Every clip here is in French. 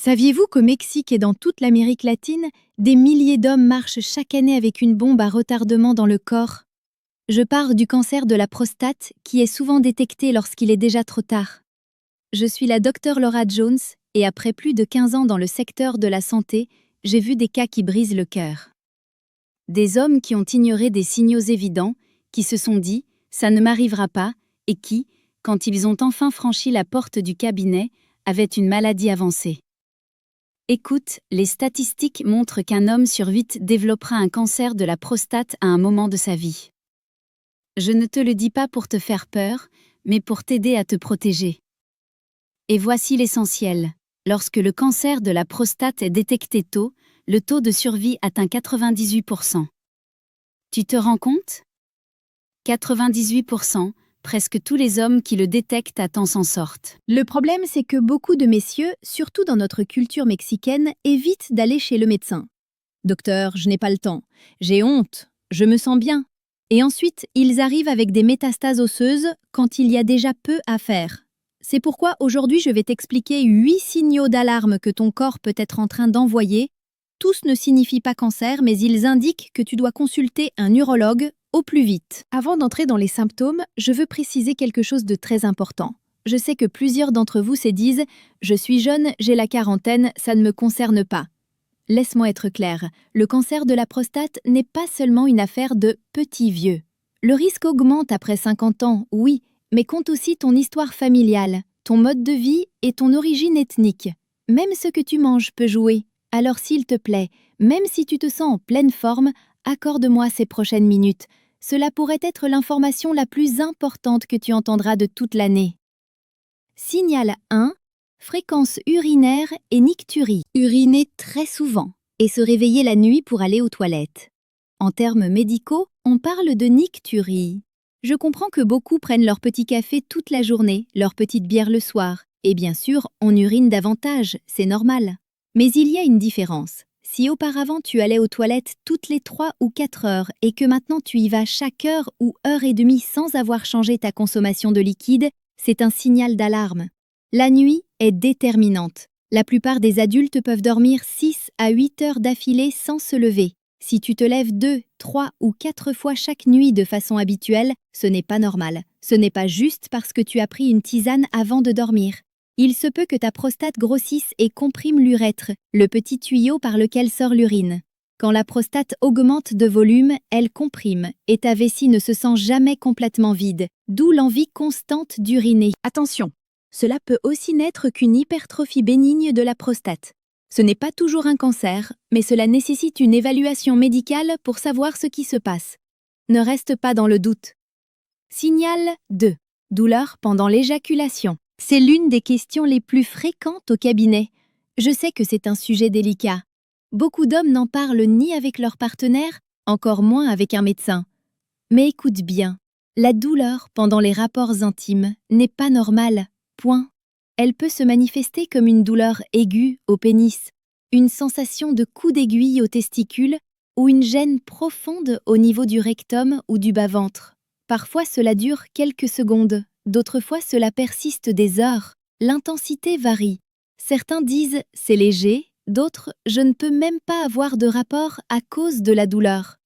Saviez-vous qu'au Mexique et dans toute l'Amérique latine, des milliers d'hommes marchent chaque année avec une bombe à retardement dans le corps? Je parle du cancer de la prostate qui est souvent détecté lorsqu'il est déjà trop tard. Je suis la docteure Laura Jones et après plus de 15 ans dans le secteur de la santé, j'ai vu des cas qui brisent le cœur. Des hommes qui ont ignoré des signaux évidents, qui se sont dit « ça ne m'arrivera pas » et qui, quand ils ont enfin franchi la porte du cabinet, avaient une maladie avancée. Écoute, les statistiques montrent qu'un homme sur 8 développera un cancer de la prostate à un moment de sa vie. Je ne te le dis pas pour te faire peur, mais pour t'aider à te protéger. Et voici l'essentiel. Lorsque le cancer de la prostate est détecté tôt, le taux de survie atteint 98%. Tu te rends compte? 98%, presque tous les hommes qui le détectent à temps s'en sortent. Le problème, c'est que beaucoup de messieurs, surtout dans notre culture mexicaine, évitent d'aller chez le médecin. Docteur, je n'ai pas le temps. J'ai honte. Je me sens bien. Et ensuite, ils arrivent avec des métastases osseuses quand il y a déjà peu à faire. C'est pourquoi aujourd'hui, je vais t'expliquer 8 signaux d'alarme que ton corps peut être en train d'envoyer. Tous ne signifient pas cancer, mais ils indiquent que tu dois consulter un urologue au plus vite. Avant d'entrer dans les symptômes, je veux préciser quelque chose de très important. Je sais que plusieurs d'entre vous se disent « Je suis jeune, j'ai la quarantaine, ça ne me concerne pas ». Laisse-moi être clair, le cancer de la prostate n'est pas seulement une affaire de petits vieux. Le risque augmente après 50 ans, oui, mais compte aussi ton histoire familiale, ton mode de vie et ton origine ethnique. Même ce que tu manges peut jouer. Alors s'il te plaît, même si tu te sens en pleine forme, accorde-moi ces prochaines minutes. Cela pourrait être l'information la plus importante que tu entendras de toute l'année. Signal 1. Fréquence urinaire et nicturie. Uriner très souvent et se réveiller la nuit pour aller aux toilettes. En termes médicaux, on parle de nicturie. Je comprends que beaucoup prennent leur petit café toute la journée, leur petite bière le soir. Et bien sûr, on urine davantage, c'est normal. Mais il y a une différence. Si auparavant tu allais aux toilettes toutes les 3 ou 4 heures et que maintenant tu y vas chaque heure ou heure et demie sans avoir changé ta consommation de liquide, c'est un signal d'alarme. La nuit est déterminante. La plupart des adultes peuvent dormir 6 à 8 heures d'affilée sans se lever. Si tu te lèves 2, 3 ou 4 fois chaque nuit de façon habituelle, ce n'est pas normal. Ce n'est pas juste parce que tu as pris une tisane avant de dormir. Il se peut que ta prostate grossisse et comprime l'urètre, le petit tuyau par lequel sort l'urine. Quand la prostate augmente de volume, elle comprime et ta vessie ne se sent jamais complètement vide, d'où l'envie constante d'uriner. Attention, cela peut aussi n'être qu'une hypertrophie bénigne de la prostate. Ce n'est pas toujours un cancer, mais cela nécessite une évaluation médicale pour savoir ce qui se passe. Ne reste pas dans le doute. Signal 2. Douleur pendant l'éjaculation. C'est l'une des questions les plus fréquentes au cabinet. Je sais que c'est un sujet délicat. Beaucoup d'hommes n'en parlent ni avec leur partenaire, encore moins avec un médecin. Mais écoute bien, la douleur pendant les rapports intimes n'est pas normale, point. Elle peut se manifester comme une douleur aiguë au pénis, une sensation de coup d'aiguille aux testicules ou une gêne profonde au niveau du rectum ou du bas-ventre. Parfois cela dure quelques secondes, d'autres fois cela persiste des heures. L'intensité varie. Certains disent « c'est léger », d'autres « je ne peux même pas avoir de rapport à cause de la douleur ».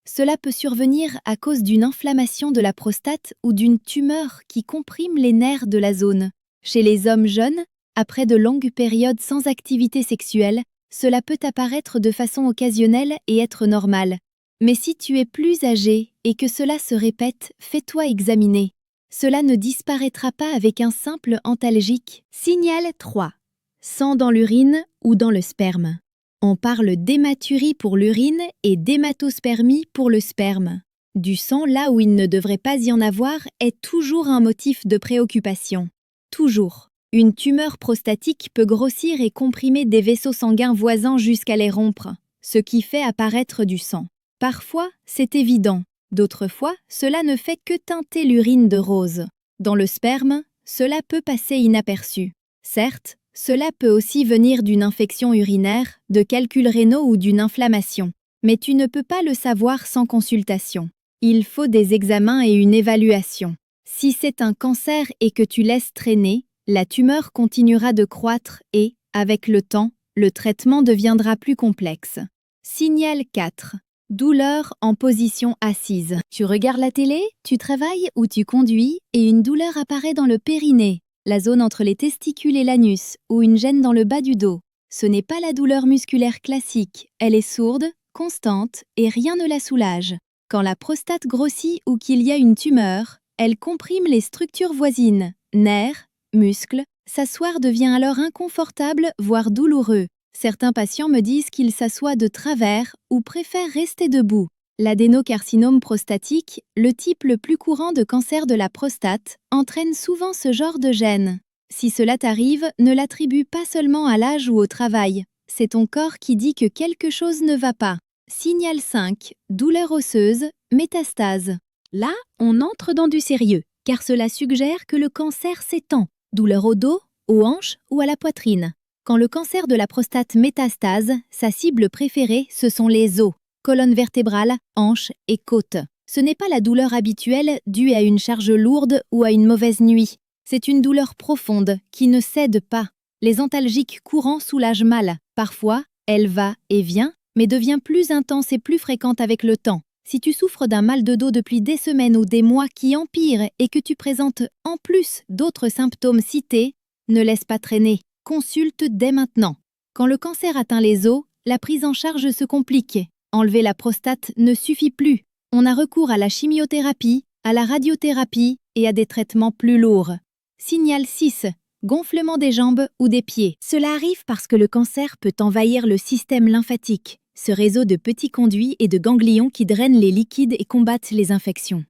Cela peut survenir à cause d'une inflammation de la prostate ou d'une tumeur qui comprime les nerfs de la zone. Chez les hommes jeunes, après de longues périodes sans activité sexuelle, cela peut apparaître de façon occasionnelle et être normal. Mais si tu es plus âgé et que cela se répète, fais-toi examiner. Cela ne disparaîtra pas avec un simple antalgique. Signal 3. Sang dans l'urine ou dans le sperme. On parle d'hématurie pour l'urine et d'hématospermie pour le sperme. Du sang là où il ne devrait pas y en avoir est toujours un motif de préoccupation. Toujours. Une tumeur prostatique peut grossir et comprimer des vaisseaux sanguins voisins jusqu'à les rompre, ce qui fait apparaître du sang. Parfois, c'est évident. D'autres fois, cela ne fait que teinter l'urine de rose. Dans le sperme, cela peut passer inaperçu. Certes, cela peut aussi venir d'une infection urinaire, de calculs rénaux ou d'une inflammation. Mais tu ne peux pas le savoir sans consultation. Il faut des examens et une évaluation. Si c'est un cancer et que tu laisses traîner, la tumeur continuera de croître et, avec le temps, le traitement deviendra plus complexe. Signal 4. Douleur en position assise. Tu regardes la télé, tu travailles ou tu conduis et une douleur apparaît dans le périnée, la zone entre les testicules et l'anus, ou une gêne dans le bas du dos. Ce n'est pas la douleur musculaire classique, elle est sourde, constante et rien ne la soulage. Quand la prostate grossit ou qu'il y a une tumeur, elle comprime les structures voisines, nerfs, muscles. S'asseoir devient alors inconfortable, voire douloureux. Certains patients me disent qu'ils s'assoient de travers ou préfèrent rester debout. L'adénocarcinome prostatique, le type le plus courant de cancer de la prostate, entraîne souvent ce genre de gêne. Si cela t'arrive, ne l'attribue pas seulement à l'âge ou au travail. C'est ton corps qui dit que quelque chose ne va pas. Signal 5. Douleur osseuse, métastase. Là, on entre dans du sérieux, car cela suggère que le cancer s'étend. Douleur au dos, aux hanches ou à la poitrine. Quand le cancer de la prostate métastase, sa cible préférée, ce sont les os, colonne vertébrale, hanches et côtes. Ce n'est pas la douleur habituelle due à une charge lourde ou à une mauvaise nuit. C'est une douleur profonde qui ne cède pas. Les antalgiques courants soulagent mal. Parfois, elle va et vient, mais devient plus intense et plus fréquente avec le temps. Si tu souffres d'un mal de dos depuis des semaines ou des mois qui empire et que tu présentes en plus d'autres symptômes cités, ne laisse pas traîner. Consulte dès maintenant. Quand le cancer atteint les os, la prise en charge se complique. Enlever la prostate ne suffit plus. On a recours à la chimiothérapie, à la radiothérapie et à des traitements plus lourds. Signal 6. Gonflement des jambes ou des pieds. Cela arrive parce que le cancer peut envahir le système lymphatique, ce réseau de petits conduits et de ganglions qui drainent les liquides et combattent les infections.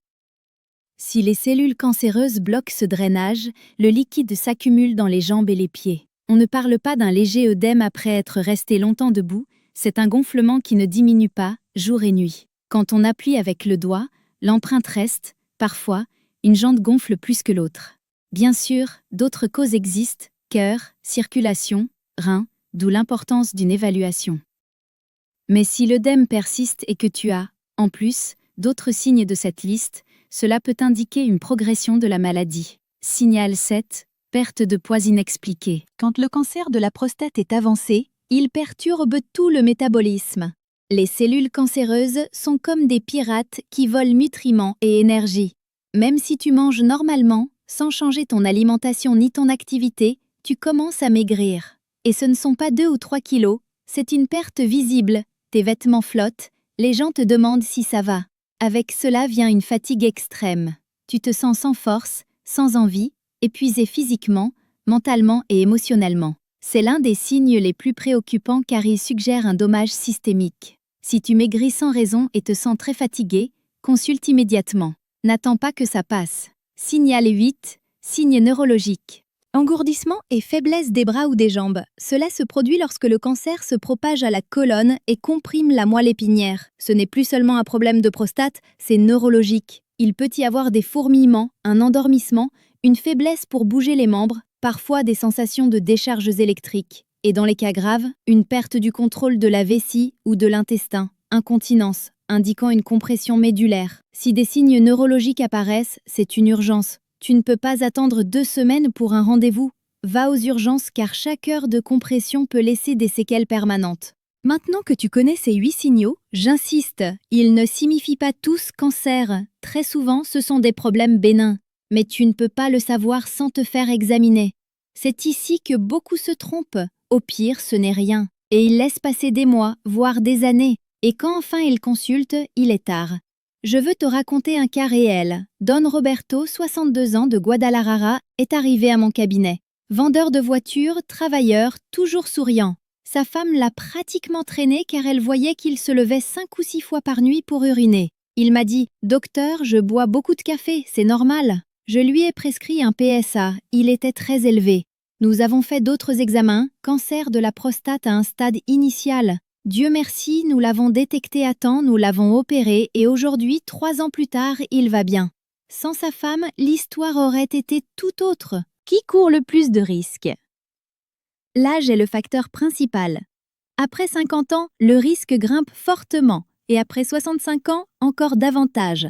Si les cellules cancéreuses bloquent ce drainage, le liquide s'accumule dans les jambes et les pieds. On ne parle pas d'un léger œdème après être resté longtemps debout, c'est un gonflement qui ne diminue pas, jour et nuit. Quand on appuie avec le doigt, l'empreinte reste, parfois, une jante gonfle plus que l'autre. Bien sûr, d'autres causes existent, cœur, circulation, reins, d'où l'importance d'une évaluation. Mais si l'œdème persiste et que tu as, en plus, d'autres signes de cette liste, cela peut indiquer une progression de la maladie. Signal 7. Perte de poids inexpliquée. Quand le cancer de la prostate est avancé, il perturbe tout le métabolisme. Les cellules cancéreuses sont comme des pirates qui volent nutriments et énergie. Même si tu manges normalement, sans changer ton alimentation ni ton activité, tu commences à maigrir. Et ce ne sont pas 2 ou 3 kilos, c'est une perte visible. Tes vêtements flottent, les gens te demandent si ça va. Avec cela vient une fatigue extrême. Tu te sens sans force, sans envie, épuisé physiquement, mentalement et émotionnellement. C'est l'un des signes les plus préoccupants car il suggère un dommage systémique. Si tu maigris sans raison et te sens très fatigué, consulte immédiatement. N'attends pas que ça passe. Signal 8. Signe neurologique. Engourdissement et faiblesse des bras ou des jambes. Cela se produit lorsque le cancer se propage à la colonne et comprime la moelle épinière. Ce n'est plus seulement un problème de prostate, c'est neurologique. Il peut y avoir des fourmillements, un endormissement, une faiblesse pour bouger les membres, parfois des sensations de décharges électriques. Et dans les cas graves, une perte du contrôle de la vessie ou de l'intestin, incontinence, indiquant une compression médulaire. Si des signes neurologiques apparaissent, c'est une urgence. Tu ne peux pas attendre 2 semaines pour un rendez-vous. Va aux urgences car chaque heure de compression peut laisser des séquelles permanentes. Maintenant que tu connais ces 8 signaux, j'insiste, ils ne signifient pas tous cancer. Très souvent, ce sont des problèmes bénins. Mais tu ne peux pas le savoir sans te faire examiner. C'est ici que beaucoup se trompent. Au pire, ce n'est rien. Et ils laissent passer des mois, voire des années. Et quand enfin ils consultent, il est tard. Je veux te raconter un cas réel. Don Roberto, 62 ans, de Guadalajara, est arrivé à mon cabinet. Vendeur de voitures, travailleur, toujours souriant. Sa femme l'a pratiquement traîné car elle voyait qu'il se levait 5 ou 6 fois par nuit pour uriner. Il m'a dit « Docteur, je bois beaucoup de café, c'est normal ». Je lui ai prescrit un PSA, il était très élevé. Nous avons fait d'autres examens, cancer de la prostate à un stade initial. Dieu merci, nous l'avons détecté à temps, nous l'avons opéré et aujourd'hui, 3 ans plus tard, il va bien. Sans sa femme, l'histoire aurait été tout autre. Qui court le plus de risques? L'âge est le facteur principal. Après 50 ans, le risque grimpe fortement et après 65 ans, encore davantage.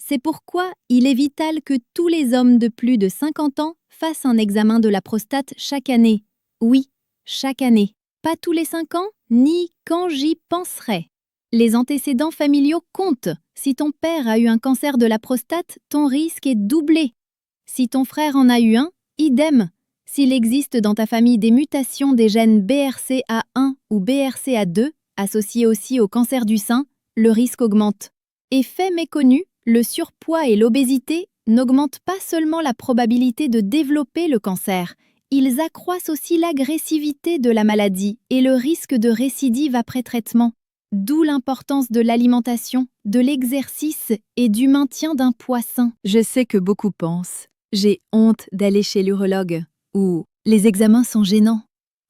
C'est pourquoi il est vital que tous les hommes de plus de 50 ans fassent un examen de la prostate chaque année. Oui, chaque année. Pas tous les 5 ans, ni quand j'y penserai. Les antécédents familiaux comptent. Si ton père a eu un cancer de la prostate, ton risque est doublé. Si ton frère en a eu un, idem. S'il existe dans ta famille des mutations des gènes BRCA1 ou BRCA2, associées aussi au cancer du sein, le risque augmente. Et fait méconnu, le surpoids et l'obésité n'augmentent pas seulement la probabilité de développer le cancer, ils accroissent aussi l'agressivité de la maladie et le risque de récidive après traitement. D'où l'importance de l'alimentation, de l'exercice et du maintien d'un poids sain. Je sais que beaucoup pensent « j'ai honte d'aller chez l'urologue » ou « les examens sont gênants ».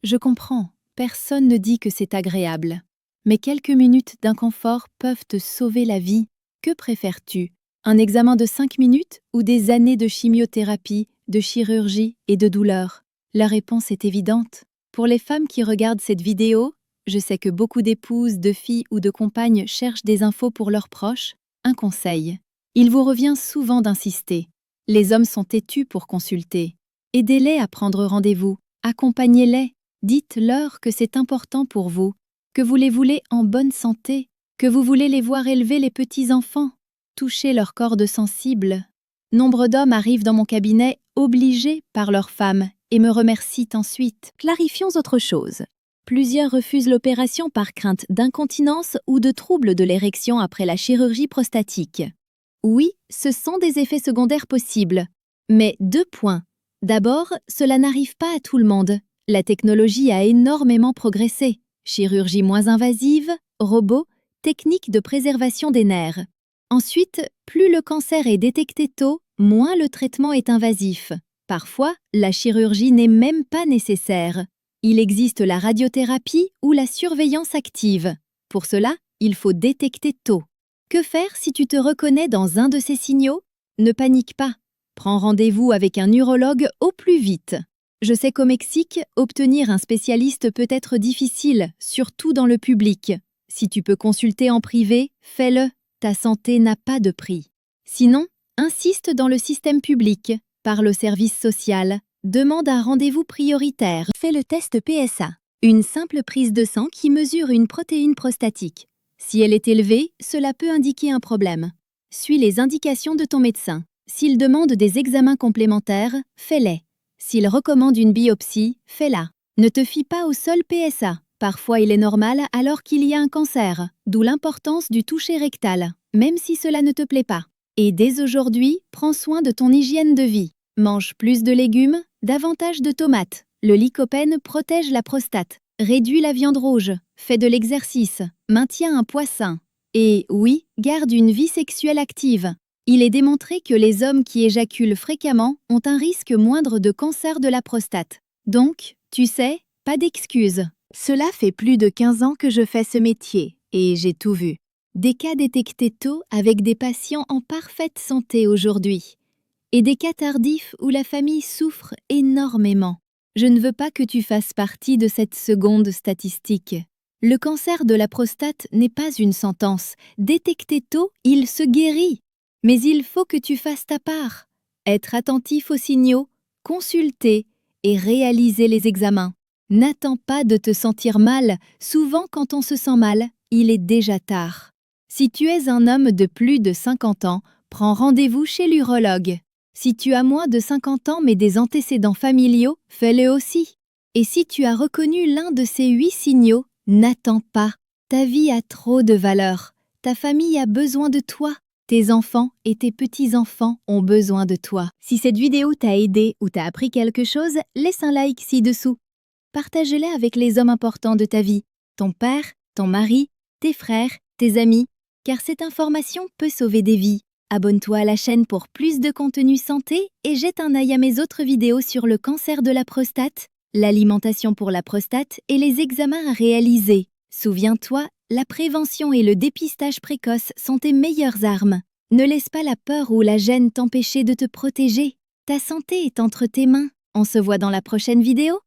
Je comprends, personne ne dit que c'est agréable. Mais quelques minutes d'inconfort peuvent te sauver la vie. Que préfères-tu? Un examen de 5 minutes ou des années de chimiothérapie, de chirurgie et de douleur? La réponse est évidente. Pour les femmes qui regardent cette vidéo, je sais que beaucoup d'épouses, de filles ou de compagnes cherchent des infos pour leurs proches. Un conseil. Il vous revient souvent d'insister. Les hommes sont têtus pour consulter. Aidez-les à prendre rendez-vous. Accompagnez-les. Dites-leur que c'est important pour vous, que vous les voulez en bonne santé, que vous voulez les voir élever les petits-enfants, toucher leur corde sensible. Nombre d'hommes arrivent dans mon cabinet obligés par leurs femmes et me remercient ensuite. Clarifions autre chose. Plusieurs refusent l'opération par crainte d'incontinence ou de troubles de l'érection après la chirurgie prostatique. Oui, ce sont des effets secondaires possibles. Mais 2 points. D'abord, cela n'arrive pas à tout le monde. La technologie a énormément progressé. Chirurgie moins invasive, robots, techniques de préservation des nerfs. Ensuite, plus le cancer est détecté tôt, moins le traitement est invasif. Parfois, la chirurgie n'est même pas nécessaire. Il existe la radiothérapie ou la surveillance active. Pour cela, il faut détecter tôt. Que faire si tu te reconnais dans un de ces signaux? Ne panique pas. Prends rendez-vous avec un urologue au plus vite. Je sais qu'au Mexique, obtenir un spécialiste peut être difficile, surtout dans le public. Si tu peux consulter en privé, fais-le. Ta santé n'a pas de prix. Sinon, insiste dans le système public. Parle au service social. Demande un rendez-vous prioritaire. Fais le test PSA, une simple prise de sang qui mesure une protéine prostatique. Si elle est élevée, cela peut indiquer un problème. Suis les indications de ton médecin. S'il demande des examens complémentaires, fais-les. S'il recommande une biopsie, fais-la. Ne te fie pas au seul PSA. Parfois, il est normal alors qu'il y a un cancer, d'où l'importance du toucher rectal, même si cela ne te plaît pas. Et dès aujourd'hui, prends soin de ton hygiène de vie. Mange plus de légumes, davantage de tomates. Le lycopène protège la prostate, réduit la viande rouge, fait de l'exercice, maintient un poids sain. Et oui, garde une vie sexuelle active. Il est démontré que les hommes qui éjaculent fréquemment ont un risque moindre de cancer de la prostate. Donc, tu sais, pas d'excuses. Cela fait plus de 15 ans que je fais ce métier et j'ai tout vu. Des cas détectés tôt avec des patients en parfaite santé aujourd'hui. Et des cas tardifs où la famille souffre énormément. Je ne veux pas que tu fasses partie de cette seconde statistique. Le cancer de la prostate n'est pas une sentence. Détecté tôt, il se guérit. Mais il faut que tu fasses ta part. Être attentif aux signaux, consulter et réaliser les examens. N'attends pas de te sentir mal. Souvent, quand on se sent mal, il est déjà tard. Si tu es un homme de plus de 50 ans, prends rendez-vous chez l'urologue. Si tu as moins de 50 ans mais des antécédents familiaux, fais-le aussi. Et si tu as reconnu l'un de ces 8 signaux, n'attends pas. Ta vie a trop de valeur. Ta famille a besoin de toi. Tes enfants et tes petits-enfants ont besoin de toi. Si cette vidéo t'a aidé ou t'a appris quelque chose, laisse un like ci-dessous. Partage-les avec les hommes importants de ta vie, ton père, ton mari, tes frères, tes amis, car cette information peut sauver des vies. Abonne-toi à la chaîne pour plus de contenu santé et jette un œil à mes autres vidéos sur le cancer de la prostate, l'alimentation pour la prostate et les examens à réaliser. Souviens-toi, la prévention et le dépistage précoce sont tes meilleures armes. Ne laisse pas la peur ou la gêne t'empêcher de te protéger. Ta santé est entre tes mains. On se voit dans la prochaine vidéo.